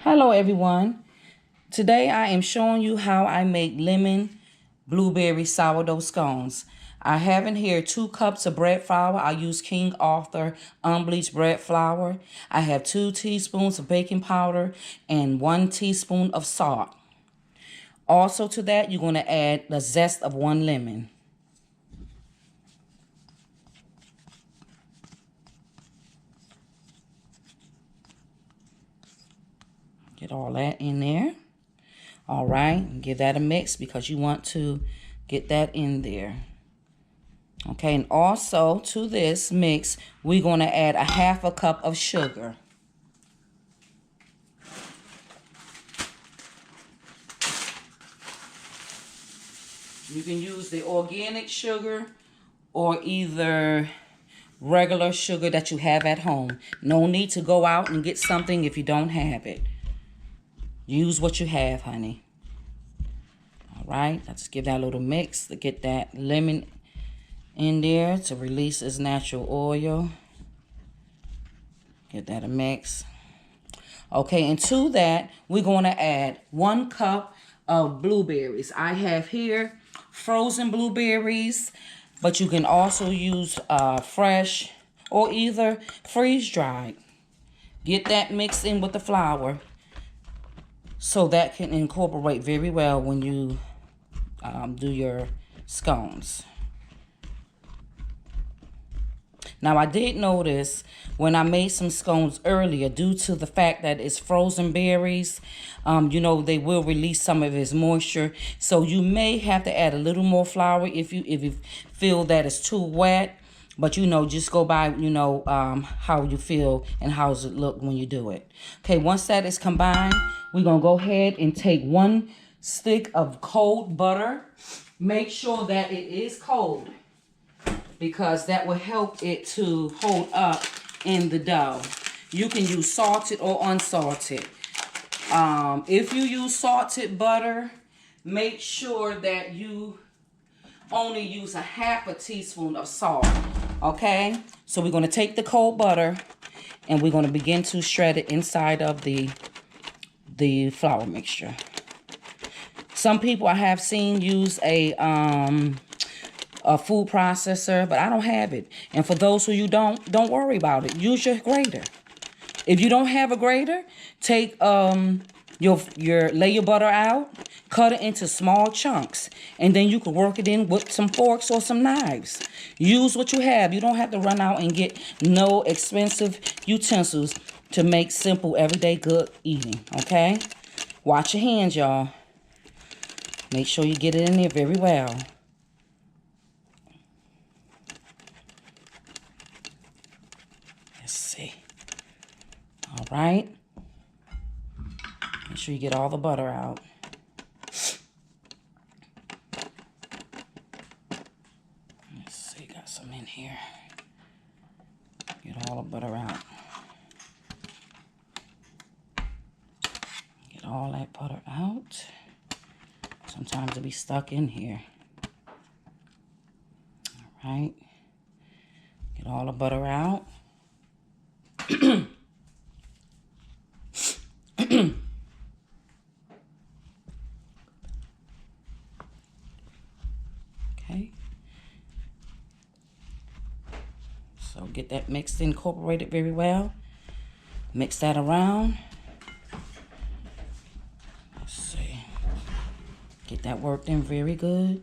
Hello everyone. Today I am showing you how I make lemon blueberry sourdough scones. I have in here 2 cups of bread flour. I use King Arthur unbleached bread flour. I have 2 teaspoons of baking powder and 1 teaspoon of salt. Also to that, you're going to add the zest of 1 lemon. Get all that in there. All right, give that a mix because you want to get that in there. Okay, and also to this mix, we're going to add a 1/2 cup of sugar. You can use the organic sugar or either regular sugar that you have at home. No need to go out and get something if you don't have it. Use what you have, honey. All right, let's give that a little mix to get that lemon in there to release its natural oil. Get that a mix. Okay, and to that, we're going to add 1 cup of blueberries. I have here frozen blueberries, but you can also use fresh or either freeze-dried. Get that mixed in with the flour so that can incorporate very well when you do your scones. Now, I did notice when I made some scones earlier, due to the fact that it's frozen berries, you know, they will release some of its moisture. So you may have to add a little more flour if you feel that it's too wet. But, you know, just go by, you know, how you feel and how does it look when you do it. Okay, once that is combined, we're going to go ahead and take 1 stick of cold butter. Make sure that it is cold, because that will help it to hold up in the dough. You can use salted or unsalted. If you use salted butter, make sure that you only use a 1/2 teaspoon of salt. Okay? So we're going to take the cold butter and we're going to begin to shred it inside of the flour mixture. Some people I have seen use a food processor, but I don't have it. And for those who you don't worry about it. Use your grater. If you don't have a grater, take lay your butter out, cut it into small chunks, and then you can work it in with some forks or some knives. Use what you have. You don't have to run out and get no expensive utensils to make simple everyday good eating, okay? Watch your hands, y'all. Make sure you get it in there very well. Let's see. All right. Make sure you get all the butter out. Let's see, got some in here. Get all the butter out. Get all that butter out. Sometimes it'll be stuck in here. All right. Get all the butter out. Okay. So get that mixed, incorporated very well. Mix that around. Let's see. Get that worked in very good.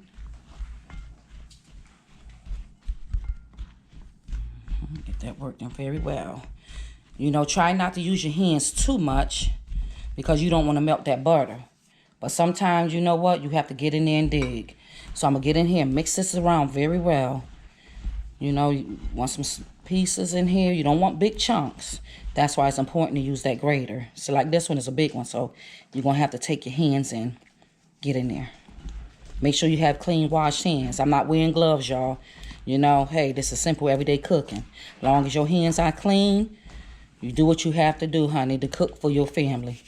Get that worked in very well. You know, try not to use your hands too much because you don't want to melt that butter. But sometimes, you know what, you have to get in there and dig. So I'm going to get in here and mix this around very well. You know, you want some pieces in here. You don't want big chunks. That's why it's important to use that grater. So like this one is a big one, so you're going to have to take your hands and get in there. Make sure you have clean, washed hands. I'm not wearing gloves, y'all. You know, hey, this is simple everyday cooking. As long as your hands are clean, you do what you have to do, honey, to cook for your family.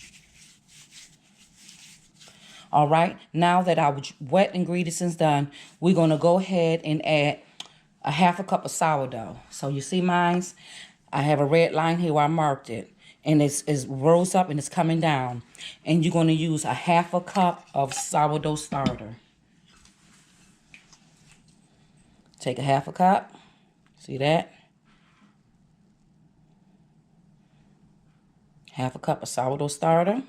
All right, now that our wet ingredients is done, we're going to go ahead and add a 1/2 cup of sourdough. So you see mine? I have a red line here where I marked it. and it's rose up and it's coming down. And you're going to use a 1/2 cup of sourdough starter. Take a 1/2 cup. See that? 1/2 cup of sourdough starter.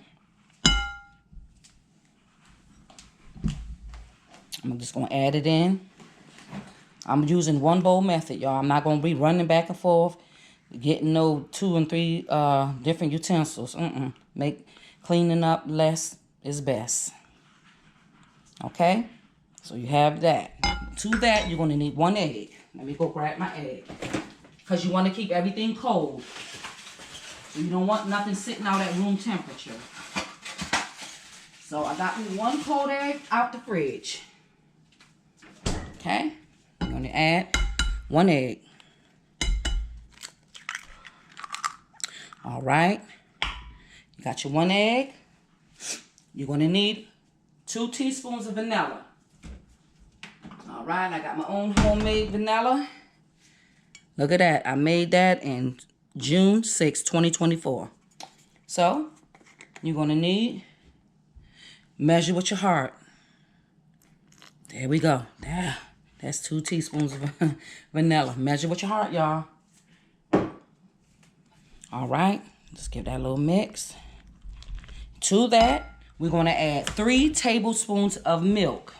I'm just going to add it in. I'm using one bowl method, y'all. I'm not going to be running back and forth, getting no 2 and 3 different utensils. Cleaning up less is best. Okay? So you have that. To that, you're going to need 1 egg. Let me go grab my egg. Because you want to keep everything cold. So you don't want nothing sitting out at room temperature. So I got me 1 cold egg out the fridge. Okay? I'm going to add 1 egg. All right. You got your 1 egg. You're going to need 2 teaspoons of vanilla. All right. I got my own homemade vanilla. Look at that. I made that in June 6, 2024. So, you're going to need, measure with your heart. There we go. There. That's 2 teaspoons of vanilla. Measure with your heart, y'all. All right. Just give that a little mix. To that, we're going to add 3 tablespoons of milk.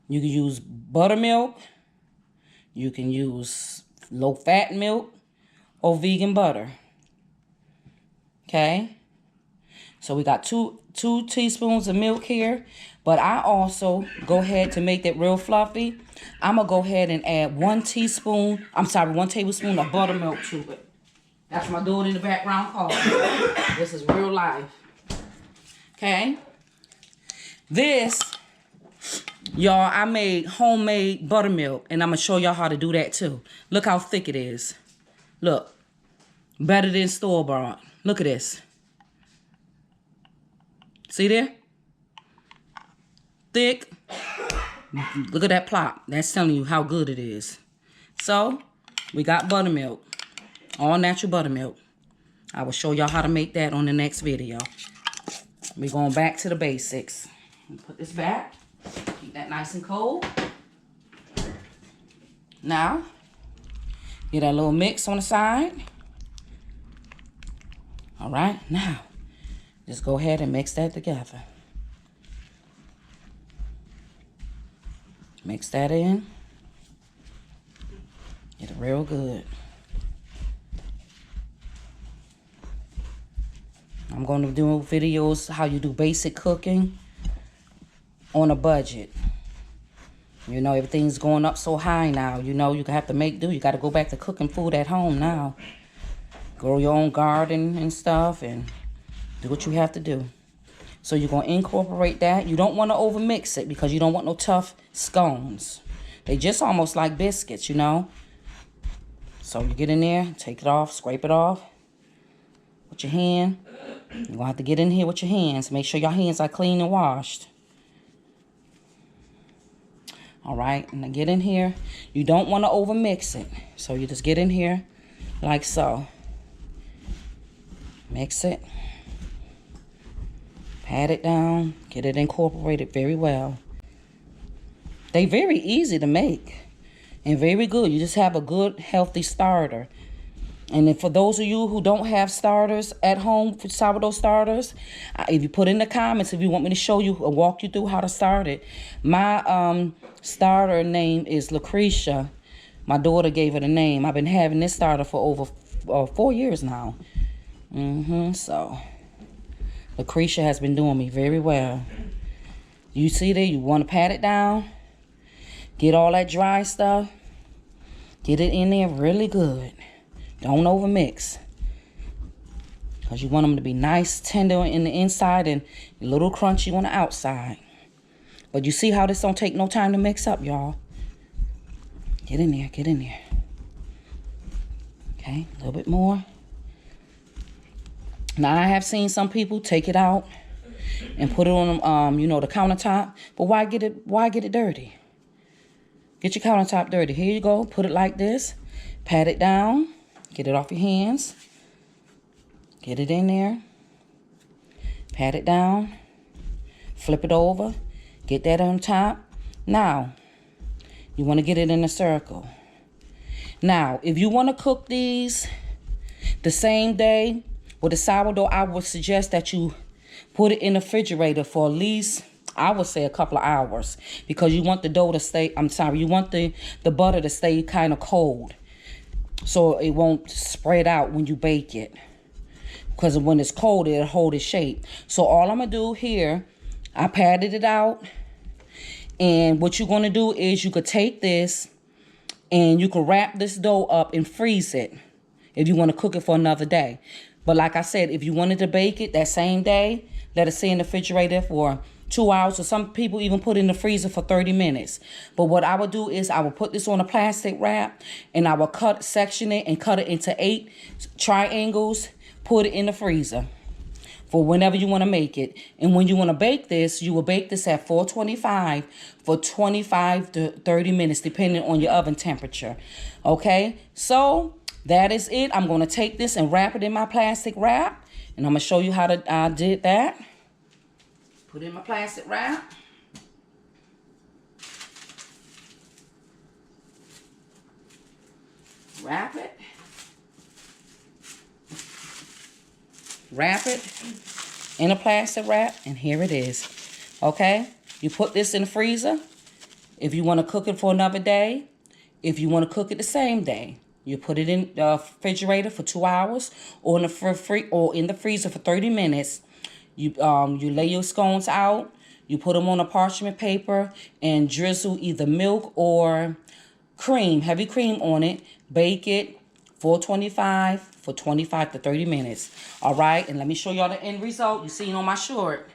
You can use buttermilk. You can use low-fat milk or vegan butter. Okay? So we got two teaspoons of milk here. But I also go ahead to make that real fluffy. I'm going to go ahead and add 1 tablespoon of buttermilk to it. That's my daughter in the background calling. This is real life. Okay? This, y'all, I made homemade buttermilk. And I'm going to show y'all how to do that too. Look how thick it is. Look. Better than store-bought. Look at this. See there? Thick. Look at that plop. That's telling you how good it is. So, we got buttermilk. All natural buttermilk. I will show y'all how to make that on the next video. We're going back to the basics. Put this back. Keep that nice and cold. Now, get that little mix on the side. All right. Now, just go ahead and mix that together. Mix that in. Get it real good. I'm going to do videos how you do basic cooking on a budget. You know, everything's going up so high now. You know, you have to make do. You got to go back to cooking food at home now. Grow your own garden and stuff and do what you have to do. So you're going to incorporate that. You don't want to overmix it because you don't want no tough scones. They just almost like biscuits, you know. So you get in there, take it off, scrape it off with your hand. You're going to have to get in here with your hands. Make sure your hands are clean and washed. All right, and then get in here. You don't want to overmix it. So you just get in here like so. Mix it. Pat it down. Get it incorporated very well. They very easy to make. And very good. You just have a good, healthy starter. And then for those of you who don't have starters at home, for sourdough starters, if you put in the comments, if you want me to show you or walk you through how to start it. My starter name is Lucretia. My daughter gave it a name. I've been having this starter for over 4 years now. So, Lucretia has been doing me very well. You see there, you want to pat it down. Get all that dry stuff. Get it in there really good. Don't overmix. Because you want them to be nice, tender in the inside and a little crunchy on the outside. But you see how this don't take no time to mix up, y'all. Get in there, get in there. Okay, a little bit more. Now, I have seen some people take it out and put it on, you know, the countertop. But why get it dirty? Get your countertop dirty. Here you go. Put it like this. Pat it down. Get it off your hands. Get it in there. Pat it down. Flip it over. Get that on top. Now, you want to get it in a circle. Now, if you want to cook these the same day with the sourdough, I would suggest that you put it in the refrigerator for at least, I would say, a couple of hours, because you want the dough to stay, you want the butter to stay kind of cold so it won't spread out when you bake it, because when it's cold, it'll hold its shape. So all I'm going to do here, I patted it out, and what you're going to do is you could take this and you can wrap this dough up and freeze it if you want to cook it for another day. But like I said, if you wanted to bake it that same day, let it sit in the refrigerator for 2 hours, or some people even put it in the freezer for 30 minutes. But what I would do is I would put this on a plastic wrap, and I will section it and cut it into 8 triangles, put it in the freezer for whenever you want to make it. And when you want to bake this, you will bake this at 425 for 25 to 30 minutes, depending on your oven temperature. Okay, so that is it. I'm going to take this and wrap it in my plastic wrap, and I'm going to show you how I did that. Put it in my plastic wrap. Wrap it. Wrap it in a plastic wrap, and here it is. Okay, you put this in the freezer if you want to cook it for another day. If you want to cook it the same day, you put it in the refrigerator for 2 hours, or in the freezer for 30 minutes. You lay your scones out. You put them on a parchment paper and drizzle either milk or cream, heavy cream on it. Bake it 425 for 25 to 30 minutes. All right, and let me show y'all the end result. You seen on my short.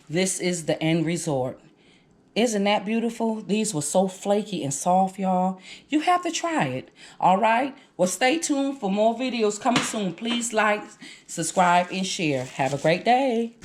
This is the end result. Isn't that beautiful? These were so flaky and soft, y'all. You have to try it. All right, well, stay tuned for more videos coming soon. Please like, subscribe, and share. Have a great day.